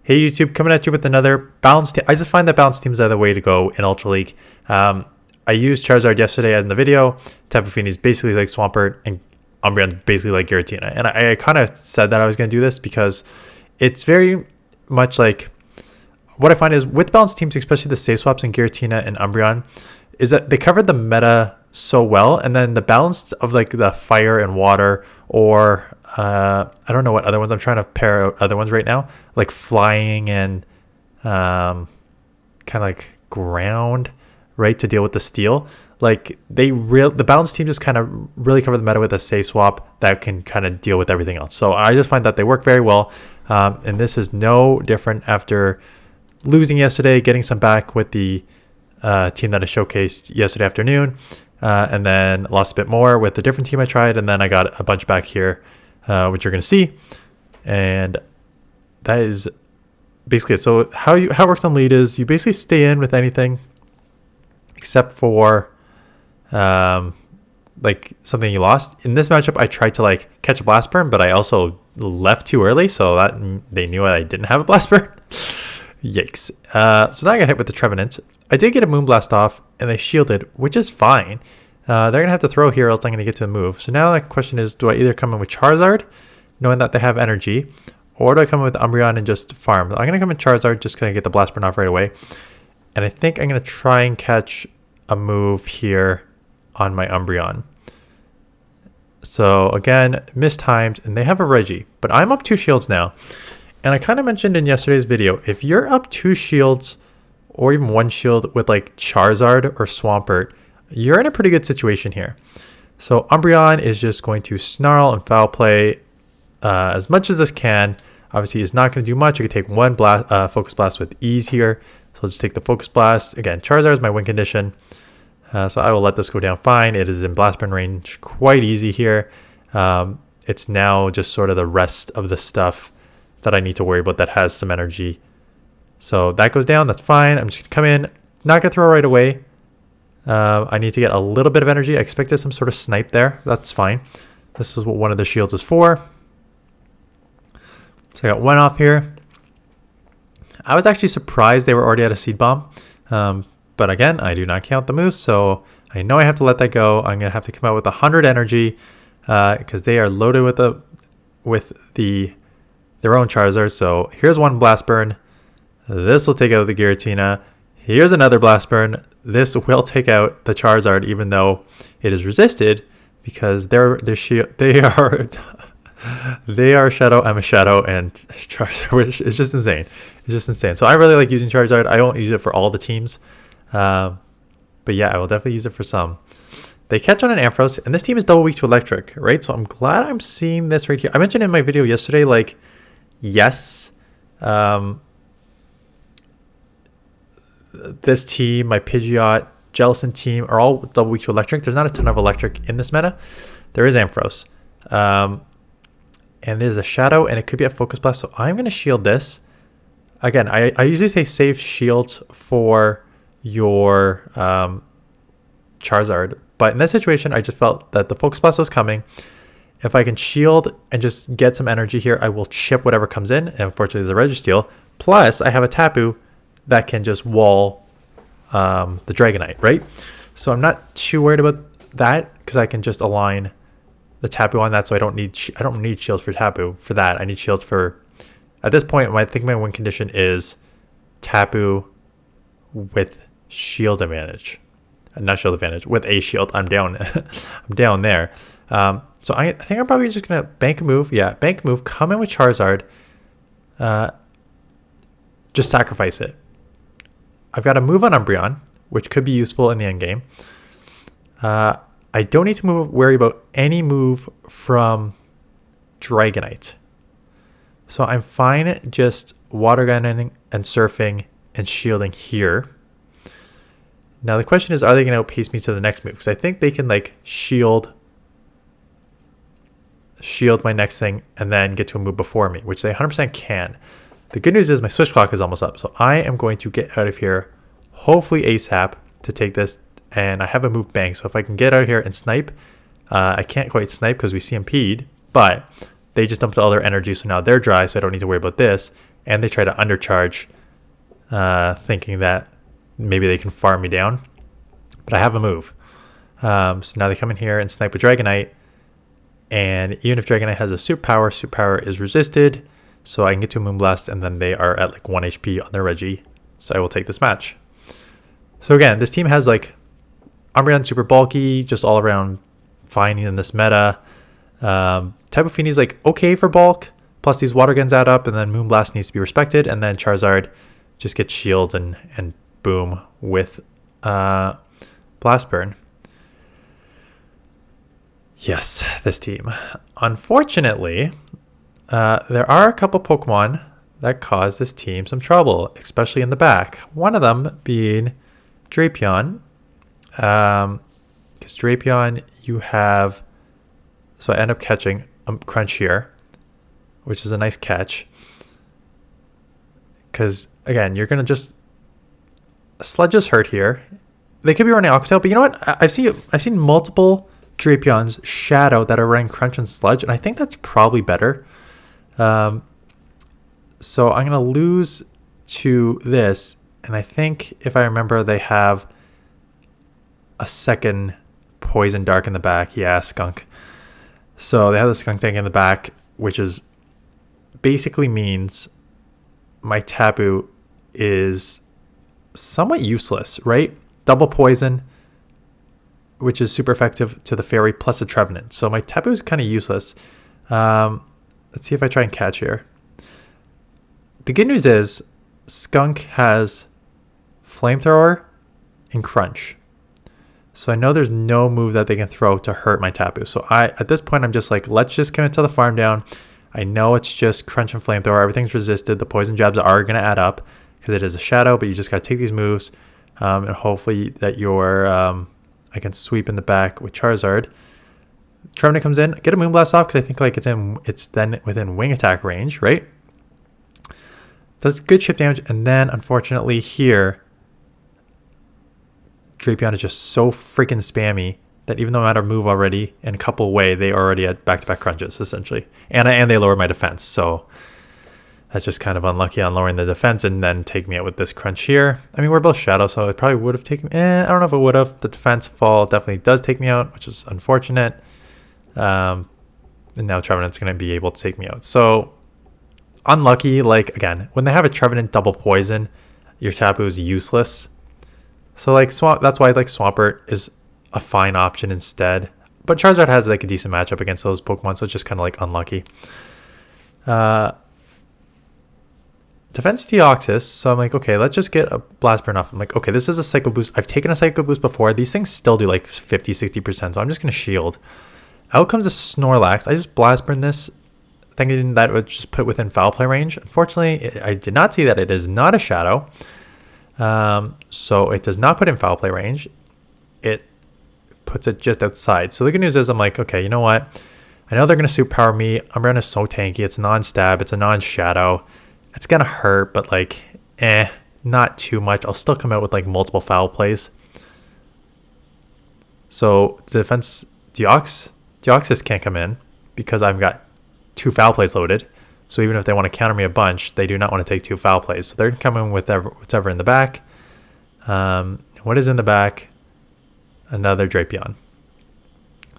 Hey YouTube, coming at you with another balanced team. I just find that balanced teams are the way to go in Ultra League. I used Charizard yesterday in the video. Tapu Fini is basically like Swampert, and Umbreon basically like Giratina. And I kind of said that I was going to do this because it's very much like what I find is with balanced teams, especially the safe swaps in Giratina and Umbreon, is that they covered the meta so well, and then the balance of like the fire and water, or I don't know what other ones. I'm trying to pair out other ones right now, like flying and kind of like ground, right, to deal with the steel. Like the balanced team just kind of really cover the meta with a safe swap that can kind of deal with everything else. So I just find that they work very well, and this is no different after losing yesterday, getting some back with the team that I showcased yesterday afternoon. And then lost a bit more with the different team I tried, and then I got a bunch back here, which you're going to see. And that is basically it. So how it works on lead is you basically stay in with anything except for like something you lost. In this matchup, I tried to like catch a blast burn, but I also left too early, so that they knew I didn't have a blast burn. Yikes. So now I got hit with the Trevenant. I did get a Moonblast off, and they shielded, which is fine. They're going to have to throw here, else I'm going to get to the move. So now the question is, do I either come in with Charizard, knowing that they have energy, or do I come in with Umbreon and just farm? I'm going to come in Charizard, just going to get the Blast Burn off right away. And I think I'm going to try and catch a move here on my Umbreon. So again, mistimed, and they have a Reggie. But I'm up 2 shields now. And I kind of mentioned in yesterday's video, if you're up 2 shields or even 1 shield with like Charizard or Swampert, you're in a pretty good situation here. So Umbreon is just going to snarl and foul play as much as this can. Obviously, it's not going to do much. I could take one Focus Blast with ease here. So I'll just take the Focus Blast. Again, Charizard is my win condition. So I will let this go down fine. It is in Blast Burn range quite easy here. It's now just sort of the rest of the stuff that I need to worry about that has some energy. So that goes down. That's fine. I'm just going to come in. Not going to throw right away. I need to get a little bit of energy. I expected some sort of snipe there. That's fine. This is what one of the shields is for. So I got 1 off here. I was actually surprised they were already at a Seed Bomb. But again, I do not count the moves, so I know I have to let that go. I'm going to have to come out with 100 energy because they are loaded with their own Charizard. So here's one Blast Burn. This will take out the Giratina. Here's another Blast Burn. This will take out the Charizard, even though it is resisted because they are Shadow. I'm a Shadow, and Charizard, which is just insane. It's just insane. So I really like using Charizard. I won't use it for all the teams, but yeah, I will definitely use it for some. They catch on an Ampharos, and this team is double weak to Electric, right? So I'm glad I'm seeing this right here. I mentioned in my video yesterday, like, yes, this team, my Pidgeot, Jellicent team are all double weak to Electric. There's not a ton of Electric in this meta. There is Ampharos. And there's a Shadow, and it could be a Focus Blast. So I'm going to shield this. Again, I usually say save shields for your Charizard. But in this situation, I just felt that the Focus Blast was coming. If I can shield and just get some energy here, I will chip whatever comes in. And unfortunately, there's a Registeel. Plus, I have a Tapu that can just wall the Dragonite, right? So I'm not too worried about that because I can just align the Tapu on that. So I don't need shields for Tapu for that. I need shields for, at this point, I think my win condition is Tapu with shield advantage. Not shield advantage, with a shield. I'm down. I'm down there. So I think I'm probably just going to bank a move. Yeah, bank move. Come in with Charizard. Just sacrifice it. I've got a move on Umbreon, which could be useful in the end game. I don't need to worry about any move from Dragonite. So I'm fine just water gunning and surfing and shielding here. Now the question is, are they going to outpace me to the next move? Because I think they can like shield my next thing and then get to a move before me, which they 100% can. The good news is my switch clock is almost up, so I am going to get out of here, hopefully ASAP, to take this, and I have a move bank, so if I can get out of here and snipe, I can't quite snipe because we CMP'd, but they just dumped all their energy, so now they're dry, so I don't need to worry about this, and they try to undercharge, thinking that maybe they can farm me down. But I have a move. So now they come in here and snipe with Dragonite. And even if Dragonite has a superpower is resisted. So I can get to a Moonblast, and then they are at like 1 HP on their Reggie. So I will take this match. So again, this team has like Umbreon super bulky, just all around fine in this meta. Tapu Fini is like okay for bulk. Plus these water guns add up, and then Moonblast needs to be respected. And then Charizard just gets shields and boom with Blast Burn. Yes, this team. Unfortunately, there are a couple Pokemon that cause this team some trouble, especially in the back. One of them being Drapion. Because Drapion, you have... So I end up catching a Crunch here, which is a nice catch. Because, again, you're going to just... Sludges hurt here. They could be running Aqua Tail, but you know what? I've seen multiple Drapions Shadow that are running Crunch and Sludge, and I think that's probably better. So I'm going to lose to this, and I think, if I remember, they have a second Poison Dark in the back. Yeah, Skunk. So they have the Skunk Tank in the back, which is basically means my Tapu is somewhat useless, right? Double Poison, which is super effective to the Fairy, plus a Trevenant. So my Tapu is kind of useless. Let's see if I try and catch here. The good news is Skunk has Flamethrower and Crunch. So I know there's no move that they can throw to hurt my Tapu. So at this point, I'm just like, let's just commit to the farm down. I know it's just Crunch and Flamethrower. Everything's resisted. The Poison Jabs are going to add up because it is a Shadow, but you just got to take these moves. And hopefully that I can sweep in the back with Charizard. Trevenant comes in, get a Moonblast off because I think like it's then within wing attack range, right? Does good chip damage, and then unfortunately here, Drapion is just so freaking spammy that even though I'm out of move already in a couple way, they already had back-to-back crunches essentially, and they lowered my defense. So that's just kind of unlucky on lowering the defense and then take me out with this crunch here. I mean, we're both Shadow, so it probably would have taken me. I don't know if it would have. The defense fall definitely does take me out, which is unfortunate. And now Trevenant's going to be able to take me out. So unlucky. Like, again, when they have a Trevenant double poison, your Tapu is useless. So like that's why like Swampert is a fine option instead. But Charizard has like a decent matchup against those Pokemon, so it's just kind of like unlucky. Defense Deoxys, so I'm like, okay, let's just get a Blast Burn off. I'm like, okay, this is a Psycho Boost. I've taken a Psycho Boost before. These things still do like 50-60%, so I'm just going to shield. Out comes a Snorlax. I just Blast Burn this, thinking that it would just put it within foul play range. Unfortunately, I did not see that it is not a Shadow. So it does not put in foul play range. It puts it just outside. So the good news is I'm like, okay, you know what? I know they're going to superpower me. Umbreon is so tanky. It's non-stab. It's a non-shadow. It's going to hurt, but like, not too much. I'll still come out with like multiple foul plays. So the defense Deoxys can't come in because I've got 2 foul plays loaded. So even if they want to counter me a bunch, they do not want to take 2 foul plays. So they're going to come in with whatever in the back. What is in the back? Another Drapion.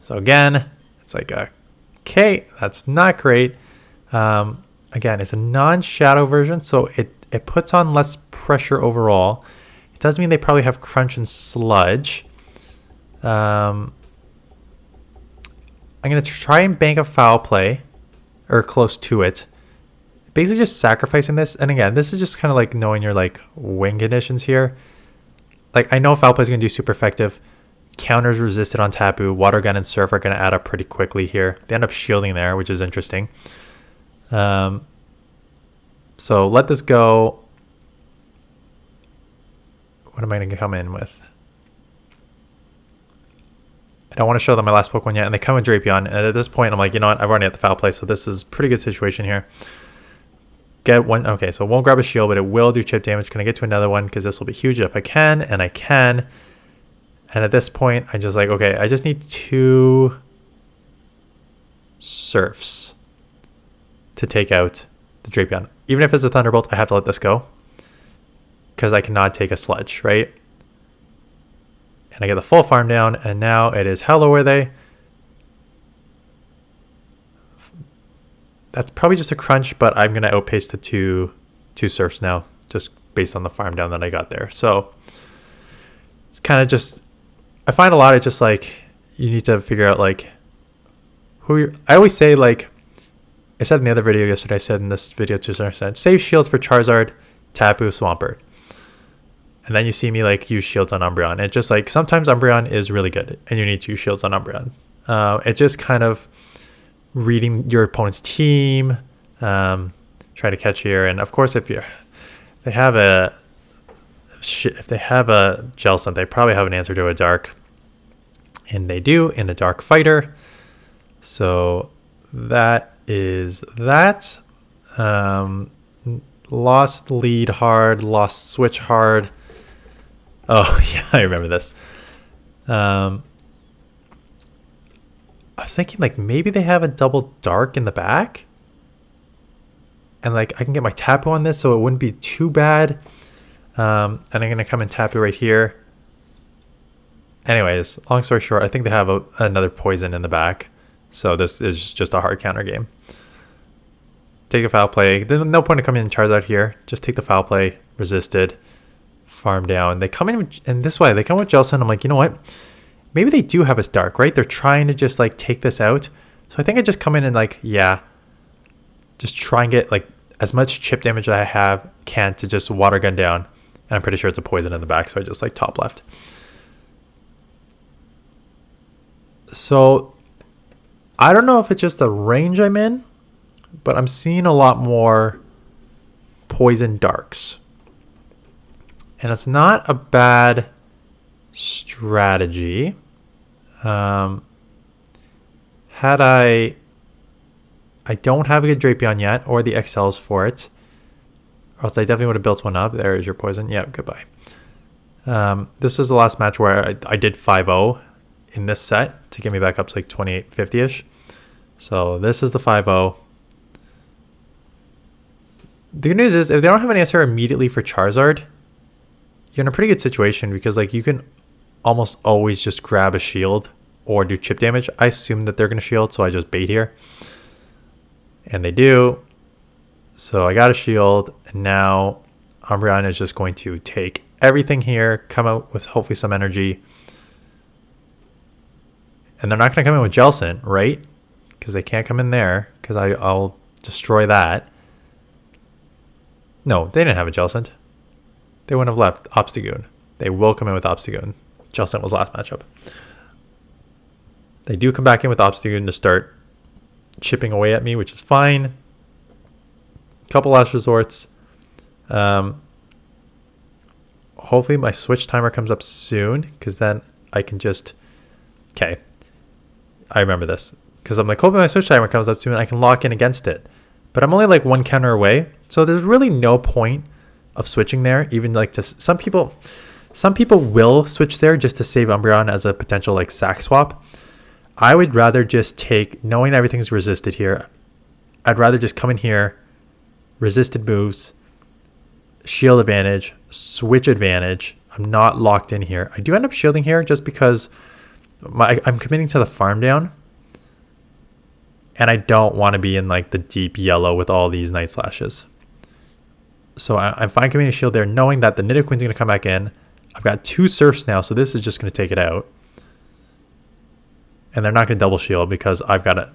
So again, it's like, okay, that's not great. Again, it's a non-shadow version, so it puts on less pressure overall. It does mean they probably have Crunch and Sludge. I'm going to try and bank a foul play, or close to it. Basically just sacrificing this. And again, this is just kind of like knowing your like wing conditions here. Like, I know foul play is going to do super effective. Counters resisted on Tapu. Water Gun and Surf are going to add up pretty quickly here. They end up shielding there, which is interesting. So let this go. What am I going to come in with? I don't want to show them my last Pokemon yet, and they come with Drapion. And at this point, I'm like, you know what? I've already had the foul play, so this is a pretty good situation here. Get one. Okay, so it won't grab a shield, but it will do chip damage. Can I get to another one? Because this will be huge if I can, and I can. And at this point, I just like, okay, I just need 2 Surfs to take out the Drapion. Even if it's a Thunderbolt, I have to let this go because I cannot take a Sledge, right? And I get the full farm down, and now it is, how low are they? That's probably just a crunch, but I'm going to outpace the two surfs now, just based on the farm down that I got there. So it's kind of just, I find a lot of just like, you need to figure out like who you're, I always say like, I said in the other video yesterday, I said in this video to a certain extent, save shields for Charizard, Tapu, Swampert. And then you see me like use shields on Umbreon. And just like sometimes Umbreon is really good and you need to use shields on Umbreon. It just kind of reading your opponent's team, try to catch here. And of course, if they have a Jellicent, they probably have an answer to a Dark. And they do in a Dark Fighter. So that is that. Lost lead hard, lost switch hard. Oh, yeah, I remember this. I was thinking like maybe they have a double Dark in the back. And like I can get my Tapu on this so it wouldn't be too bad. And I'm going to come and Tapu right here. Anyways, long story short, I think they have another poison in the back. So this is just a hard counter game. Take a foul play. There's no point in coming in Charizard here. Just take the foul play, resisted, farm down. They come in this way. They come with Jellicent. I'm like, you know what? Maybe they do have a Dark, right? They're trying to just like take this out. So I think I just come in and like, yeah, just try and get like as much chip damage as I can to just water gun down. And I'm pretty sure it's a poison in the back. So I just like top left. So I don't know if it's just the range I'm in, but I'm seeing a lot more poison Darks. And it's not a bad strategy. I don't have a good Drapion yet, or the XLs for it. Or else I definitely would have built one up. There is your poison. Yeah, goodbye. This is the last match where I did 5-0 in this set to get me back up to like 2850-ish. So this is the 5-0. The good news is if they don't have an answer immediately for Charizard, you're in a pretty good situation because like you can almost always just grab a shield or do chip damage. I assume that they're going to shield, so I just bait here. And they do. So I got a shield, and now Umbreon is just going to take everything here, come out with hopefully some energy. And they're not going to come in with Jellicent, right? Because they can't come in there, because I'll destroy that. No, they didn't have a Jellicent. They wouldn't have left Obstagoon. They will come in with Obstagoon. Jellicent was last matchup. They do come back in with Obstagoon to start chipping away at me, which is fine. Couple last resorts. Hopefully my switch timer comes up soon, because then I can just... Okay. I remember this. Because I'm like, hopefully my switch timer comes up soon and I can lock in against it. But I'm only like one counter away. So there's really no point of switching there. Even like to some people will switch there just to save Umbreon as a potential like sack swap. I would rather just take, knowing everything's resisted here, I'd rather just come in here, resisted moves, shield advantage, switch advantage. I'm not locked in here. I do end up shielding here just because I'm committing to the farm down. And I don't want to be in like the deep yellow with all these Night Slashes. So I'm fine committing a shield there, knowing that the Nidoqueen's going to come back in. I've got 2 Surfs now, so this is just going to take it out. And they're not going to double shield because I've got to...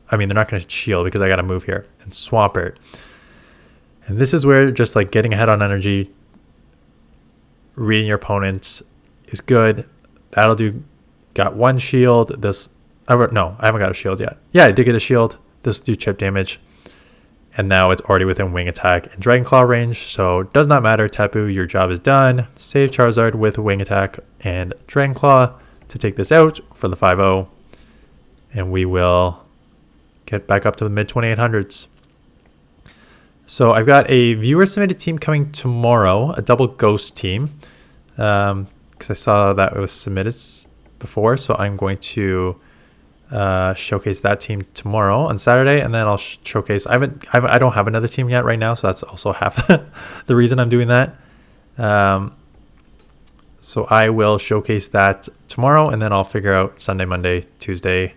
I mean, they're not going to shield because I got to move here and Swampert. And this is where just like getting ahead on energy, reading your opponents is good. That'll do. Got 1 shield. This... No, I haven't got a shield yet. Yeah, I did get a shield. This will do chip damage. And now it's already within Wing Attack and Dragon Claw range. So it does not matter, Tapu. Your job is done. Save Charizard with Wing Attack and Dragon Claw to take this out for the 5-0. And we will get back up to the mid-2800s. So I've got a viewer-submitted team coming tomorrow. A double Ghost team. Because I saw that it was submitted before. So I'm going to... showcase that team tomorrow on Saturday, and then I'll showcase. I don't have another team yet right now, so that's also half the reason I'm doing that. So I will showcase that tomorrow, and then I'll figure out Sunday, Monday, Tuesday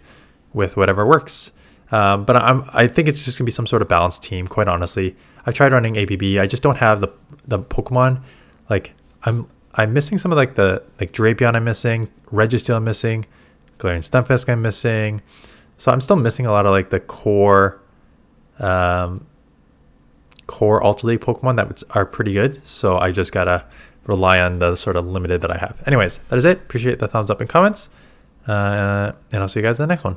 with whatever works. But I think it's just gonna be some sort of balanced team. Quite honestly, I've tried running ABB. I just don't have the Pokemon. Like I'm missing some of like the Drapion I'm missing, Registeel I'm missing, Galarian Stunfisk I'm missing. So I'm still missing a lot of like the core Ultra League Pokemon that are pretty good. So I just gotta rely on the sort of limited that I have. Anyways, that is it. Appreciate the thumbs up and comments. And I'll see you guys in the next one.